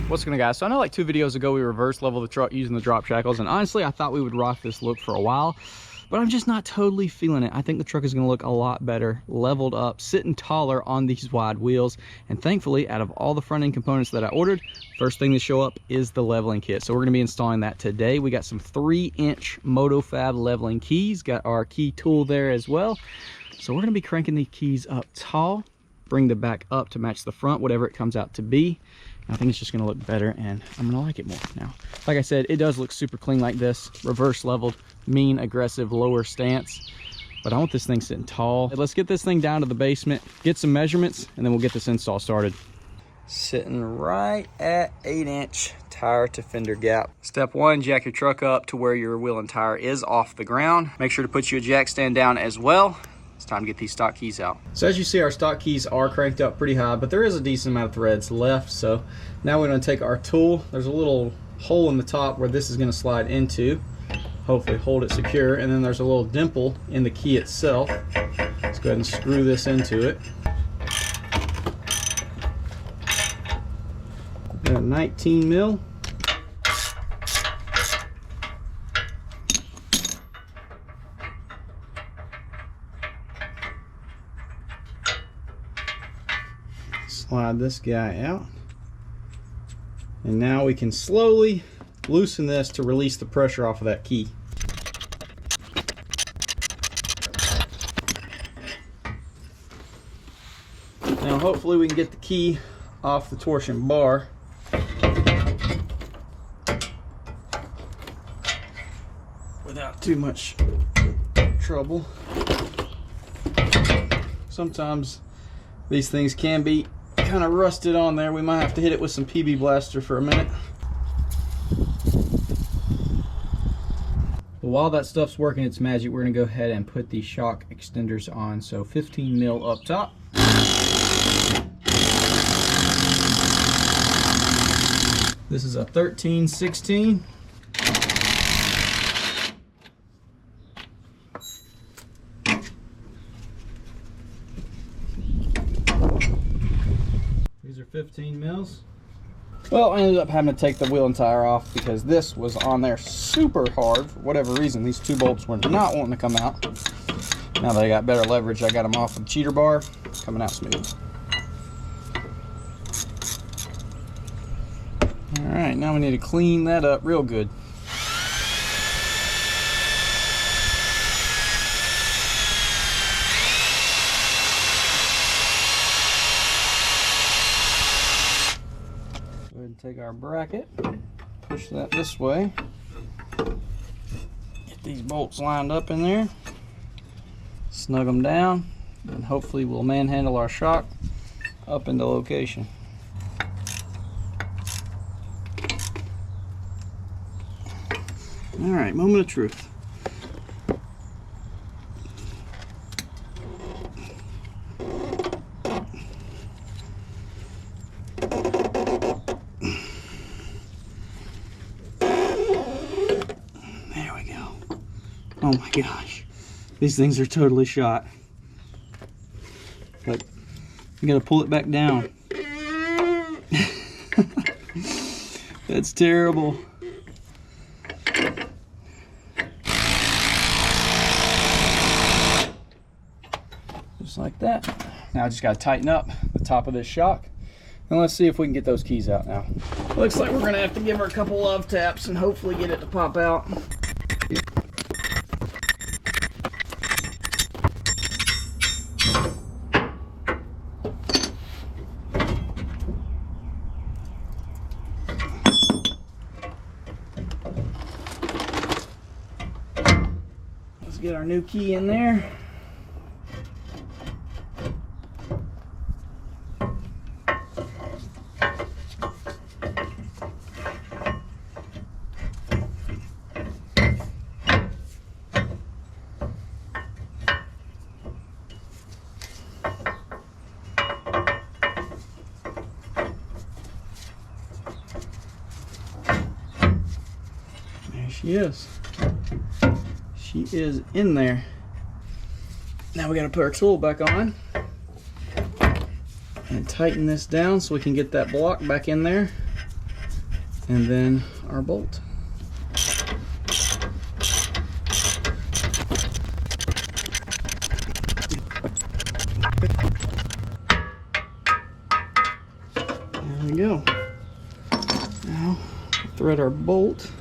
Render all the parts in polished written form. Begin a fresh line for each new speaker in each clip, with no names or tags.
What's going on, guys? So I know like 2 videos ago we reverse leveled the truck using the drop shackles, and honestly I thought we would rock this look for a while, but I'm just not totally feeling it. I think the truck is going to look a lot better leveled up, sitting taller on these wide wheels. And thankfully, out of all the front end components that I ordered, first thing to show up is the leveling kit. So we're going to be installing that today. We got some 3-inch MotoFab leveling keys, got our key tool there as well. So we're going to be cranking the keys up tall, bring the back up to match the front, whatever it comes out to be. I think it's just going to look better, and I'm going to like it more now. Like I said, it does look super clean like this, reverse leveled, mean, aggressive, lower stance. But I want this thing sitting tall. Let's get this thing down to the basement, get some measurements, and then we'll get this install started. Sitting right at 8-inch tire to fender gap. Step 1, jack your truck up to where your wheel and tire is off the ground. Make sure to put your jack stand down as well. It's time to get these stock keys out. So as you see, our stock keys are cranked up pretty high, but there is a decent amount of threads left. So now we're going to take our tool. There's a little hole in the top where this is going to slide into. Hopefully hold it secure. And then there's a little dimple in the key itself. Let's go ahead and screw this into it. Got 19 mil. Slide this guy out, and now we can slowly loosen this to release the pressure off of that key. Now hopefully we can get the key off the torsion bar. Without too much trouble. Sometimes these things can be kind of rusted on there. We might have to hit it with some PB Blaster for a minute. But while that stuff's working its magic, we're going to go ahead and put the shock extenders on. So 15 mil up top. This is a 13/16. These are 15 mils. Well, I ended up having to take the wheel and tire off because this was on there super hard. For whatever reason, these 2 bolts were not wanting to come out. Now that I got better leverage, I got them off with the cheater bar, coming out smooth. All right, now we need to clean that up real good. Go ahead and take our bracket, push that this way, get these bolts lined up in there, snug them down, and hopefully we'll manhandle our shock up into location. All right, moment of truth. There we go. Oh my gosh. These things are totally shot. But you gotta pull it back down. That's terrible. Just like that. Now I just got to tighten up the top of this shock, and let's see if we can get those keys out now. Looks like we're going to have to give her a couple love taps and hopefully get it to pop out. Let's get our new key in there. she is. She is in there. Now we got to put our tool back on and tighten this down so we can get that block back in there, and then our bolt. There we go. Now thread our bolt.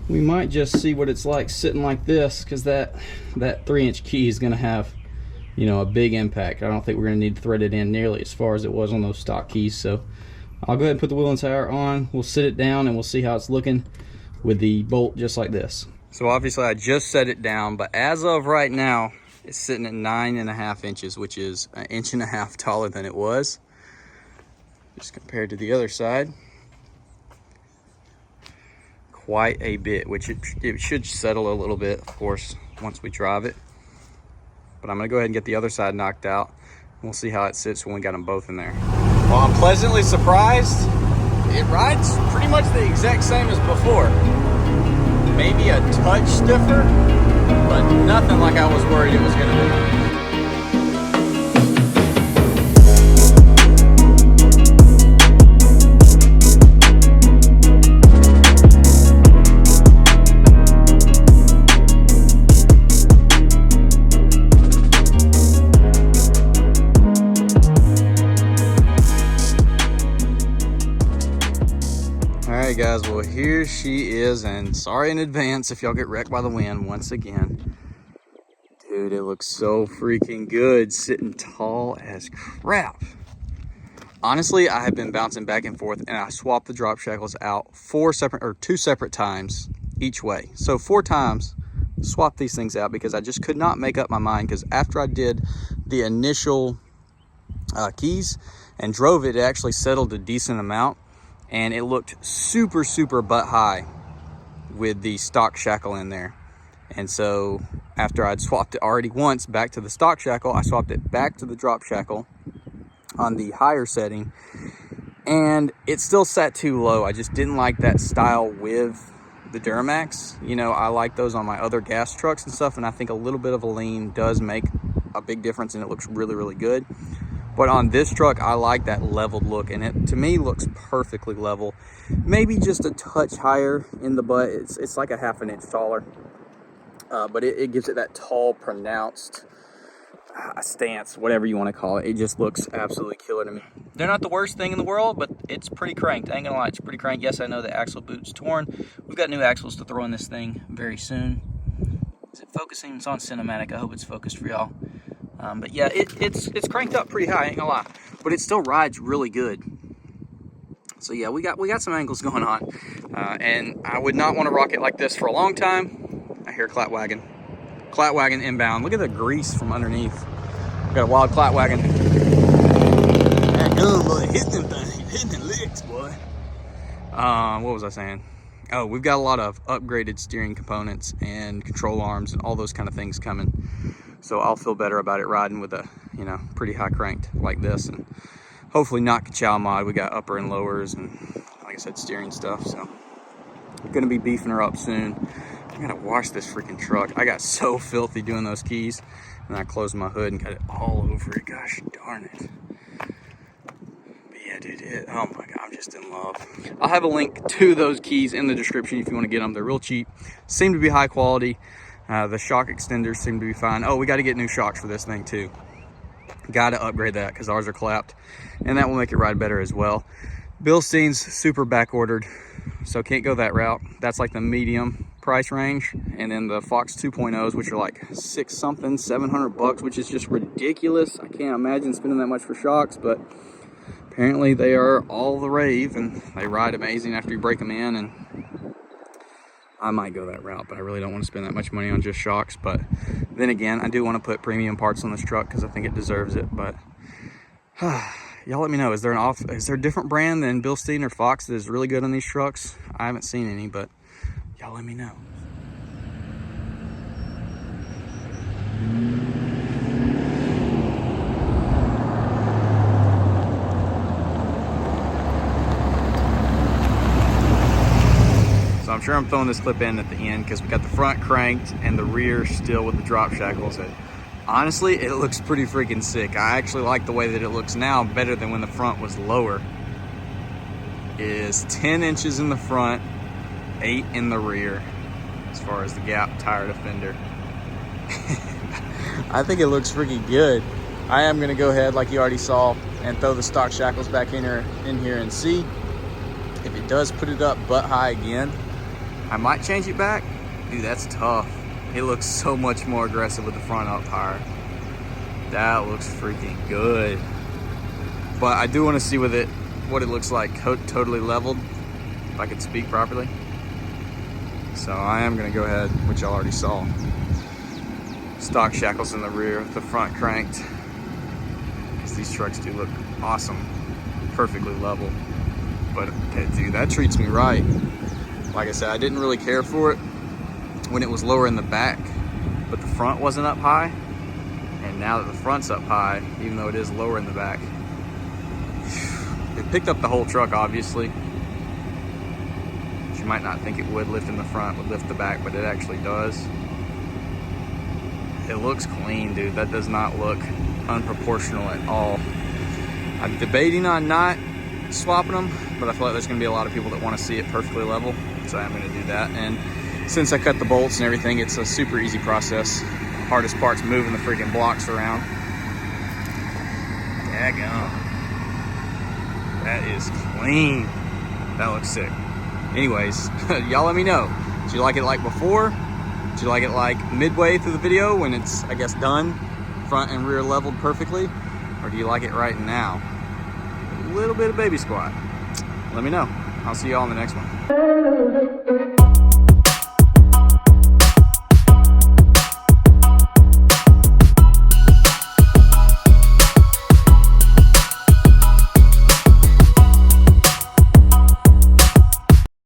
We might just see what it's like sitting like this, because that 3-inch key is going to have, you know, a big impact. I don't think we're going to need to thread it in nearly as far as it was on those stock keys. So I'll go ahead and put the wheel and tire on. We'll sit it down and we'll see how it's looking with the bolt just like this. So obviously I just set it down, but as of right now it's sitting at 9.5 inches, which is 1.5 inches taller than it was, just compared to the other side. Quite a bit, which it should settle a little bit, of course, once we drive it. But I'm gonna go ahead and get the other side knocked out. We'll see how it sits when we got them both in there. Well, I'm pleasantly surprised. It rides pretty much the exact same as before. Maybe a touch stiffer, but nothing like I was worried it was gonna be. Alright guys, well here she is, and sorry in advance if y'all get wrecked by the wind once again. Dude, it looks so freaking good, sitting tall as crap. Honestly, I have been bouncing back and forth, and I swapped the drop shackles out 2 separate times each way. So 4 times swapped these things out because I just could not make up my mind, because after I did the initial keys and drove it, it actually settled a decent amount. And it looked super butt high with the stock shackle in there. And so after I'd swapped it already once back to the stock shackle, I swapped it back to the drop shackle on the higher setting, and it still sat too low. I just didn't like that style with the Duramax. You know, I like those on my other gas trucks and stuff, and I think a little bit of a lean does make a big difference, and it looks really good. But on this truck, I like that leveled look, and it, to me, looks perfectly level. Maybe just a touch higher in the butt. It's like a 1/2 inch taller, but it gives it that tall, pronounced stance, whatever you want to call it. It just looks absolutely killer to me. They're not the worst thing in the world, but it's pretty cranked. I ain't gonna lie, it's pretty cranked. Yes, I know the axle boot's torn. We've got new axles to throw in this thing very soon. Is it focusing? It's on cinematic. I hope it's focused for y'all. But yeah, it's cranked up pretty high, I ain't gonna lie, but it still rides really good. So yeah, we got some angles going on, and I would not want to rock it like this for a long time. I hear clat wagon inbound. Look at the grease from underneath. We got a wild clat wagon. That gun, boy, hitting them things, hitting the licks, boy. What was I saying? Oh, we've got a lot of upgraded steering components and control arms and all those kind of things coming. So I'll feel better about it riding with a, you know, pretty high cranked like this, and hopefully not ka-chow mod. We got upper and lowers and, like I said, steering stuff. So I'm gonna be beefing her up soon. I gotta wash this freaking truck. I got so filthy doing those keys, and I closed my hood and got it all over it. Gosh darn it. But yeah, dude, oh my God, I'm just in love. I'll have a link to those keys in the description if you want to get them. They're real cheap, seem to be high quality. The shock extenders seem to be fine. Oh, we got to get new shocks for this thing too. Got to upgrade that because ours are clapped, and that will make it ride better as well. Bilstein's super back ordered, so can't go that route. That's like the medium price range, and then the Fox 2.0s, which are like 6 something, 700 bucks, which is just ridiculous. I can't imagine spending that much for shocks, but apparently they are all the rave, and they ride amazing after you break them in. And I might go that route, but I really don't want to spend that much money on just shocks. But then again, I do want to put premium parts on this truck because I think it deserves it. But y'all let me know, is there a different brand than Bilstein or Fox that is really good on these trucks? I haven't seen any, but y'all let me know. So I'm sure I'm throwing this clip in at the end because we got the front cranked and the rear still with the drop shackles. And honestly, it looks pretty freaking sick. I actually like the way that it looks now better than when the front was lower. It is 10 inches in the front, 8 in the rear as far as the gap tire defender. I think it looks freaking good. I am gonna go ahead, like you already saw, and throw the stock shackles back in here and see if it does put it up butt high again. I might change it back. Dude, that's tough. It looks so much more aggressive with the front up tire. That looks freaking good. But I do want to see what it looks like totally leveled, if I could speak properly. So I am gonna go ahead, which y'all already saw. Stock shackles in the rear, the front cranked. Because these trucks do look awesome, perfectly level. But dude, that treats me right. Like I said, I didn't really care for it when it was lower in the back, but the front wasn't up high. And now that the front's up high, even though it is lower in the back, it picked up the whole truck, obviously. You might not think it would lift in the front, would lift the back, but it actually does. It looks clean, dude. That does not look unproportional at all. I'm debating on not swapping them, but I feel like there's gonna be a lot of people that want to see it perfectly level, so I'm gonna do that. And since I cut the bolts and everything, it's a super easy process. Hardest part's moving the freaking blocks around. Daggone. That is clean. That looks sick. Anyways, y'all let me know. Do you like it like before? Do you like it like midway through the video when it's, I guess, done, front and rear leveled perfectly? Or do you like it right now? A little bit of baby squat. Let me know. I'll see y'all in the next one.